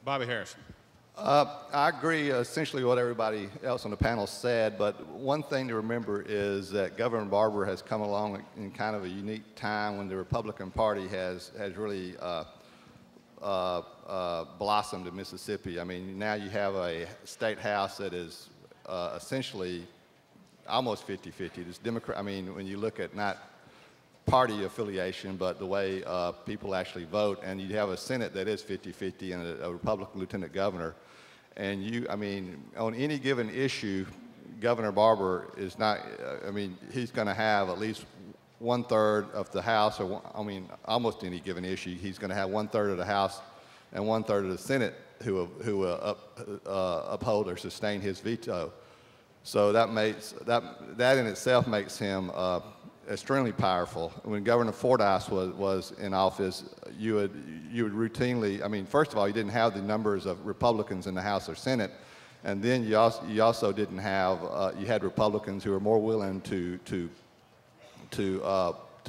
Bobby Harrison. I agree essentially what everybody else on the panel said, but one thing to remember is that Governor Barber has come along in kind of a unique time when the Republican Party has really blossomed in Mississippi. I mean, now you have a state house that is essentially almost 50-50. This Democrat, I mean, when you look at not party affiliation, but the way people actually vote, and you have a Senate that is 50-50 and a Republican lieutenant governor. And you, I mean, on any given issue, Governor Barber is not, I mean, he's going to have at least 1/3 of the House, or I mean, almost any given issue, he's going to have 1/3 of the House and 1/3 of the Senate who uphold or sustain his veto. So that makes, that in itself makes him extremely powerful. When Governor Fordyce was in office, you would routinely, I mean, first of all, you didn't have the numbers of Republicans in the House or Senate, and then you also didn't have, you had Republicans who were more willing to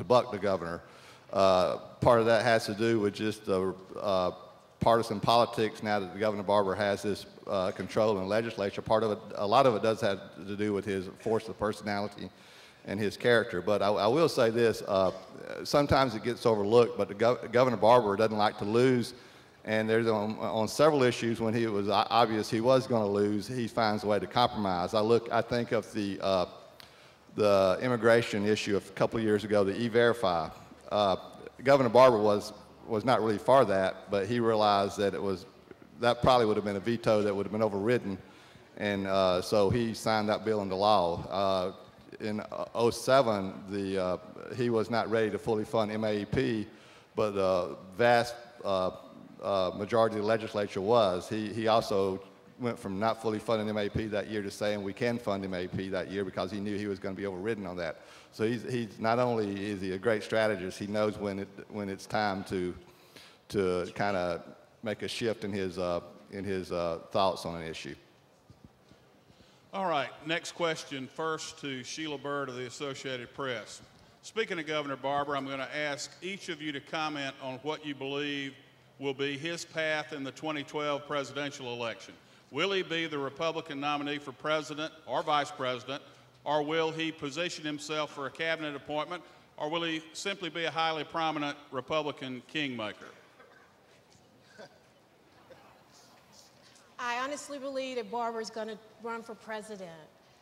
buck the governor. Part of that has to do with just the partisan politics now that Governor Barber has this control in the legislature. Part of it, a lot of it does have to do with his force of personality and his character. But I will say this, sometimes it gets overlooked, but Governor Barber doesn't like to lose, and there's on several issues when it was obvious he was going to lose, he finds a way to compromise. I think of the immigration issue a couple of years ago, the E-Verify. Governor Barber was not really for that, but he realized that that probably would have been a veto that would have been overridden, and so he signed that bill into law. In 2007, he was not ready to fully fund MAEP, but the vast majority of the legislature was. He also went from not fully funding MAEP that year to saying we can fund MAEP that year because he knew he was going to be overridden on that. So he's not only is he a great strategist, he knows when it's time to kind of make a shift in his thoughts on an issue. All right, next question first to Sheila Byrd of the Associated Press. Speaking of Governor Barber, I'm going to ask each of you to comment on what you believe will be his path in the 2012 presidential election. Will he be the Republican nominee for president or vice president, or will he position himself for a cabinet appointment, or will he simply be a highly prominent Republican kingmaker? I honestly believe that Barber's going to run for president.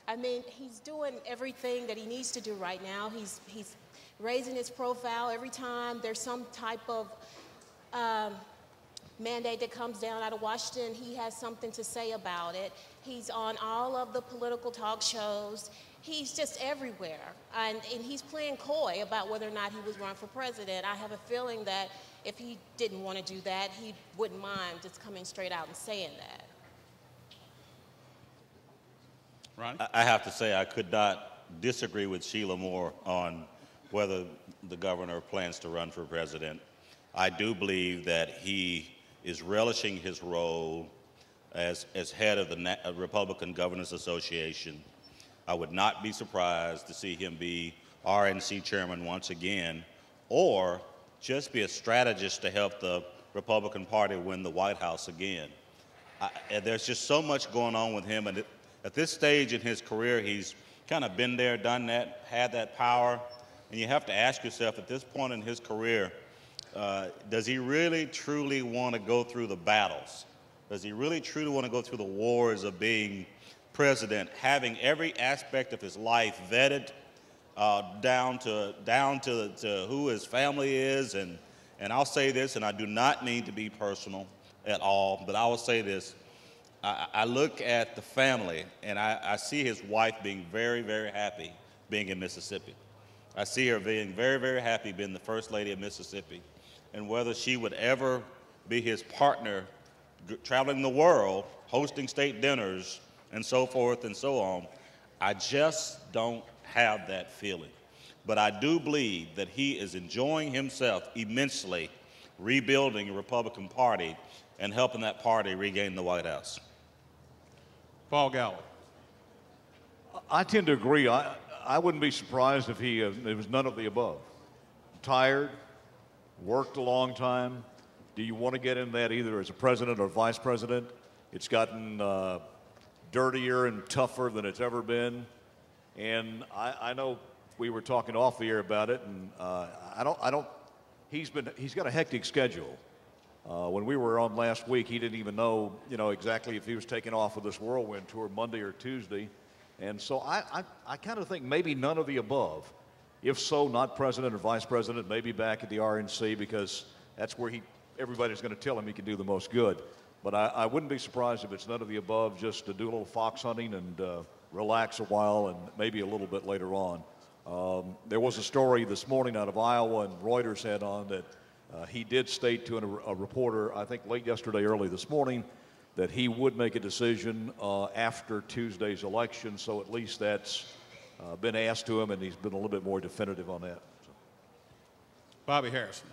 I mean, he's doing everything that he needs to do right now. He's raising his profile every time there's some type of mandate that comes down out of Washington. He has something to say about it. He's on all of the political talk shows. He's just everywhere. And he's playing coy about whether or not he was run for president. I have a feeling that if he didn't want to do that, he wouldn't mind just coming straight out and saying that. Ronnie? I have to say I could not disagree with Sheila more on whether the governor plans to run for president. I do believe that he is relishing his role as head of the Republican Governors Association. I would not be surprised to see him be RNC chairman once again, or just be a strategist to help the Republican Party win the White House again. There's just so much going on with him, and at this stage in his career, he's kind of been there, done that, had that power, and you have to ask yourself at this point in his career, does he really, truly want to go through the battles? Does he really, truly want to go through the wars of being president, having every aspect of his life vetted, down to who his family is, and I'll say this, and I do not mean to be personal at all, but I will say this. I look at the family, and I see his wife being very, very happy being in Mississippi. I see her being very, very happy being the First Lady of Mississippi. And whether she would ever be his partner traveling the world, hosting state dinners, and so forth and so on, I just don't have that feeling. But I do believe that he is enjoying himself immensely, rebuilding the Republican Party and helping that party regain the White House. Paul Gallo. I tend to agree. I wouldn't be surprised if it was none of the above. Tired, worked a long time, do you want to get in that either as a president or vice president? It's gotten dirtier and tougher than it's ever been. And I know we were talking off the air about it, and he's got a hectic schedule. When we were on last week, he didn't even know, exactly if he was taking off with this whirlwind tour Monday or Tuesday. And so I kind of think maybe none of the above. If so, not president or vice president, maybe back at the RNC, because that's where everybody's going to tell him he can do the most good. But I wouldn't be surprised if it's none of the above, just to do a little fox hunting and relax a while, and maybe a little bit later on. There was a story this morning out of Iowa, and Reuters had on that he did state to a reporter, I think late yesterday, early this morning, that he would make a decision after Tuesday's election. So at least that's been asked to him, and he's been a little bit more definitive on that. So. Bobby Harrison.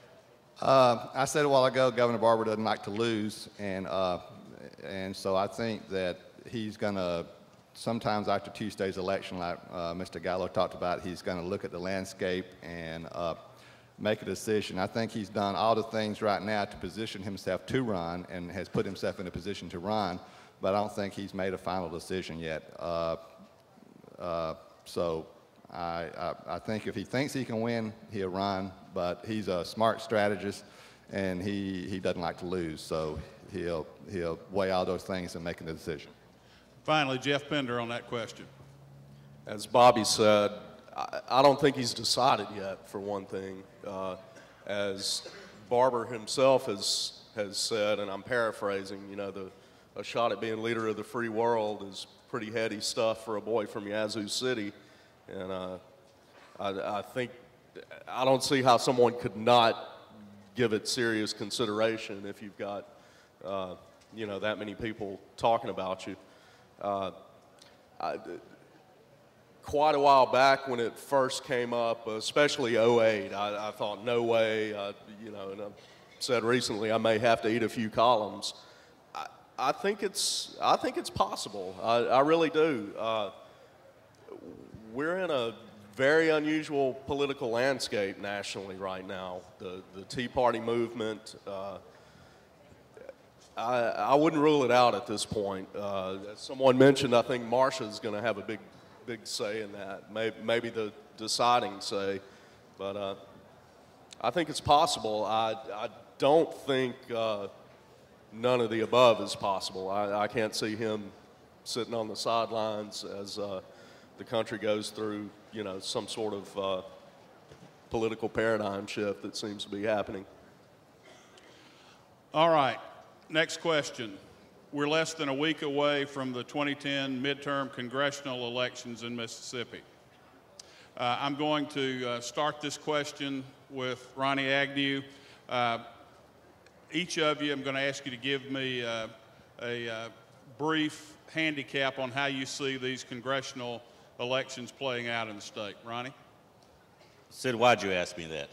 I said a while ago, Governor Barber doesn't like to lose, and so I think that he's going to, sometimes after Tuesday's election, like Mr. Gallo talked about, he's going to look at the landscape and make a decision. I think he's done all the things right now to position himself to run and has put himself in a position to run, but I don't think he's made a final decision yet. So I think if he thinks he can win, he'll run, but he's a smart strategist, and he doesn't like to lose, so he'll weigh all those things and make a decision. Finally, Geoff Pender on that question. As Bobby said, I don't think he's decided yet, for one thing. As Barber himself has said, and I'm paraphrasing, a shot at being leader of the free world is pretty heady stuff for a boy from Yazoo City. And I don't see how someone could not give it serious consideration if you've got, that many people talking about you. Quite a while back when it first came up, especially 08, I thought, no way, and I've said recently I may have to eat a few columns. I think it's possible. I really do. We're in a very unusual political landscape nationally right now. The Tea Party movement, I wouldn't rule it out at this point. As someone mentioned, I think Marsha's going to have a big say in that, maybe the deciding say, but I think it's possible. I don't think none of the above is possible. I can't see him sitting on the sidelines as the country goes through, some sort of political paradigm shift that seems to be happening. All right, next question. We're less than a week away from the 2010 midterm congressional elections in Mississippi. I'm going to start this question with Ronnie Agnew. Each of you, I'm going to ask you to give me a brief handicap on how you see these congressional elections playing out in the state. Ronnie? Sid, why'd you ask me that?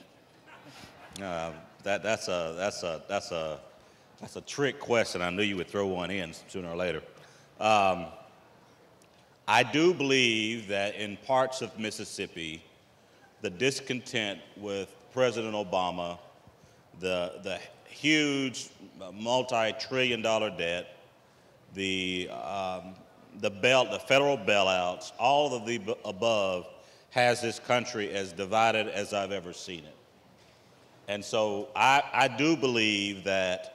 That's a trick question. I knew you would throw one in sooner or later. I do believe that in parts of Mississippi, the discontent with President Obama, the huge multi-trillion-dollar debt, the federal bailouts, all of the above has this country as divided as I've ever seen it. And so I do believe that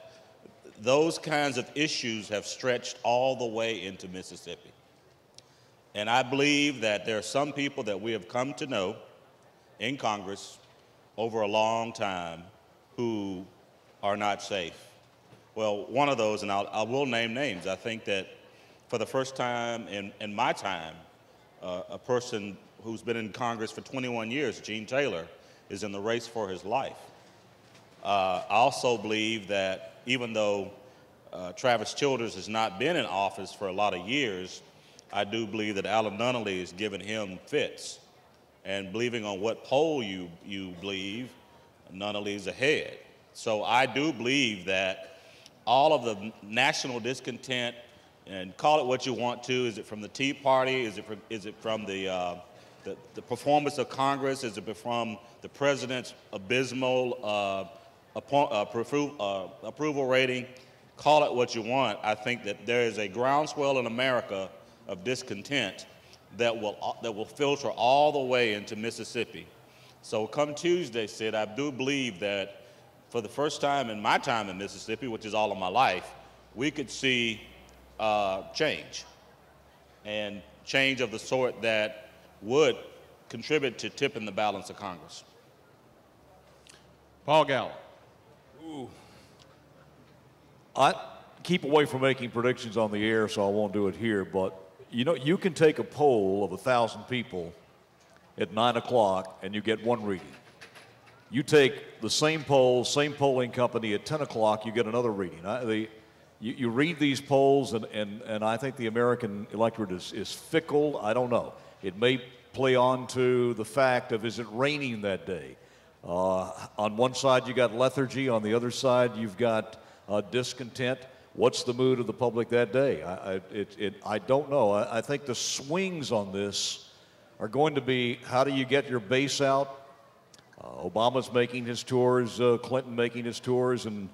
those kinds of issues have stretched all the way into Mississippi. And I believe that there are some people that we have come to know in Congress over a long time who are not safe. Well, one of those, and I will name names, I think that for the first time in my time, a person who's been in Congress for 21 years, Gene Taylor, is in the race for his life. I also believe that even though Travis Childers has not been in office for a lot of years, I do believe that Alan Nunnally is giving him fits. And believing on what poll you believe, Nunnally's ahead. So I do believe that all of the national discontent, and call it what you want to, is it from the Tea Party, is it from the performance of Congress, is it from the president's abysmal approval rating, call it what you want. I think that there is a groundswell in America of discontent that will filter all the way into Mississippi. So come Tuesday, Sid, I do believe that for the first time in my time in Mississippi, which is all of my life, we could see change, and change of the sort that would contribute to tipping the balance of Congress. Paul Gallo. I keep away from making predictions on the air, so I won't do it here, but you know, you can take a poll of 1,000 people at 9 o'clock and you get one reading. You take the same poll, same polling company at 10 o'clock, you get another reading. You read these polls, and I think the American electorate is fickle. I don't know. It may play on to the fact of, is it raining that day? On one side, you got lethargy. On the other side, you've got discontent. What's the mood of the public that day? I don't know. I think the swings on this are going to be, how do you get your base out? Obama's making his tours, Clinton making his tours, and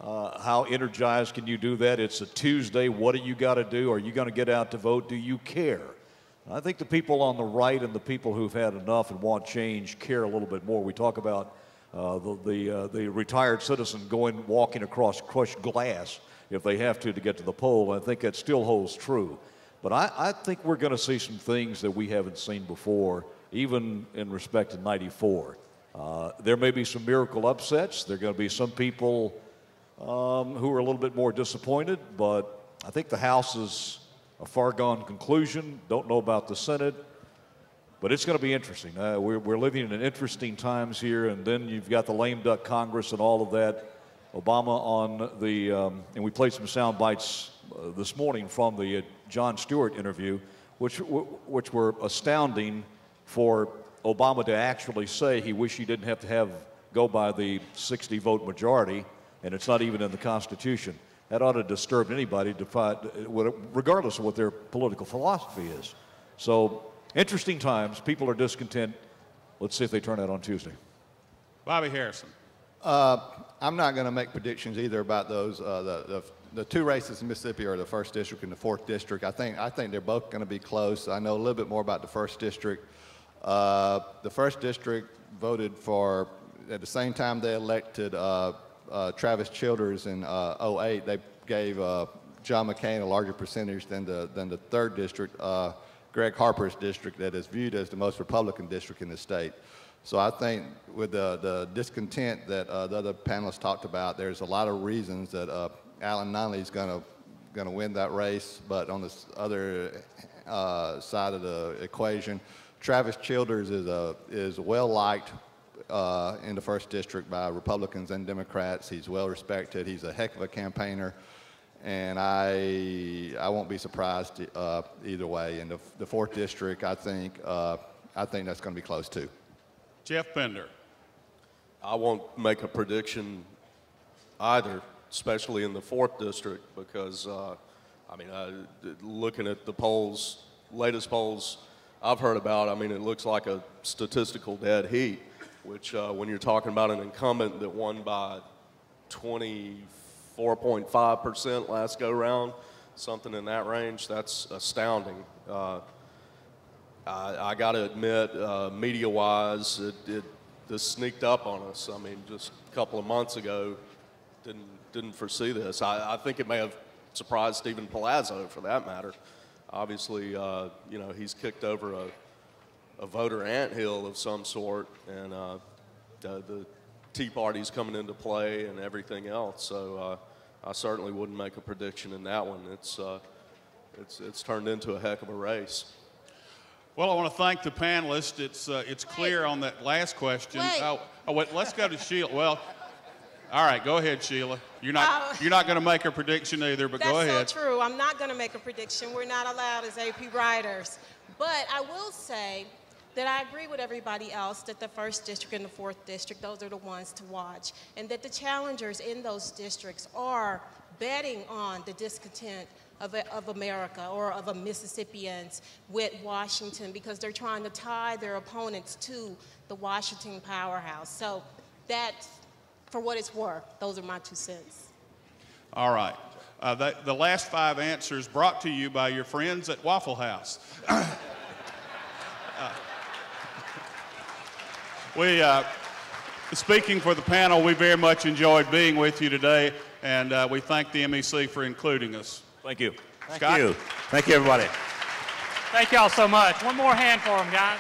how energized can you do that? It's a Tuesday. What do you got to do? Are you going to get out to vote? Do you care? I think the people on the right and the people who've had enough and want change care a little bit more. We talk about the retired citizen walking across crushed glass if they have to get to the poll. I think that still holds true. But I think we're going to see some things that we haven't seen before, even in respect to '94. There may be some miracle upsets. There are going to be some people who are a little bit more disappointed, but I think the House is a far-gone conclusion. Don't know about the Senate, but it's going to be interesting. We're living in interesting times here, and then you've got the lame duck Congress and all of that. Obama on the, and we played some sound bites this morning from the Jon Stewart interview, which were astounding for Obama to actually say he wished he didn't have to go by the 60-vote majority, and it's not even in the Constitution. That ought to disturb anybody, regardless of what their political philosophy is. So, interesting times. People are discontent. Let's see if they turn out on Tuesday. Bobby Harrison. I'm not going to make predictions either about those. The two races in Mississippi are the 1st District and the 4th District. I think they're both going to be close. I know a little bit more about the 1st District. The 1st District voted for, at the same time they elected Travis Childers in '08, they gave John McCain a larger percentage than the 3rd District, Greg Harper's district, that is viewed as the most Republican district in the state. So I think with the discontent that the other panelists talked about, there's a lot of reasons that Alan Nunley's going to win that race. But on this other side of the equation, Travis Childers is well liked in the 1st District by Republicans and Democrats. He's well respected. He's a heck of a campaigner, and I won't be surprised either way. In the 4th District, I think that's going to be close too. Geoff Pender. I won't make a prediction either, especially in the 4th District, because, looking at the polls, latest polls I've heard about, it looks like a statistical dead heat, which when you're talking about an incumbent that won by 24.5% last go-round, something in that range, that's astounding. I got to admit, media-wise, this sneaked up on us. Just a couple of months ago, didn't foresee this. I think it may have surprised Stephen Palazzo, for that matter. Obviously, he's kicked over a voter anthill of some sort, and the Tea Party's coming into play and everything else. So I certainly wouldn't make a prediction in that one. It's turned into a heck of a race. Well, I want to thank the panelists. It's clear on that last question. Wait, let's go to Sheila. Well, all right, go ahead, Sheila. You're not going to make a prediction either, but go ahead. That's so true. I'm not going to make a prediction. We're not allowed as AP writers. But I will say that I agree with everybody else that the 1st District and the 4th District, those are the ones to watch, and that the challengers in those districts are betting on the discontent of America or of Mississippians with Washington, because they're trying to tie their opponents to the Washington powerhouse. So that's for what it's worth. Those are my 2 cents. All right. The last 5 answers brought to you by your friends at Waffle House. Speaking for the panel, we very much enjoyed being with you today, and we thank the MEC for including us. Thank you. Scott? Thank you. Thank you, everybody. Thank y'all so much. One more hand for them, guys.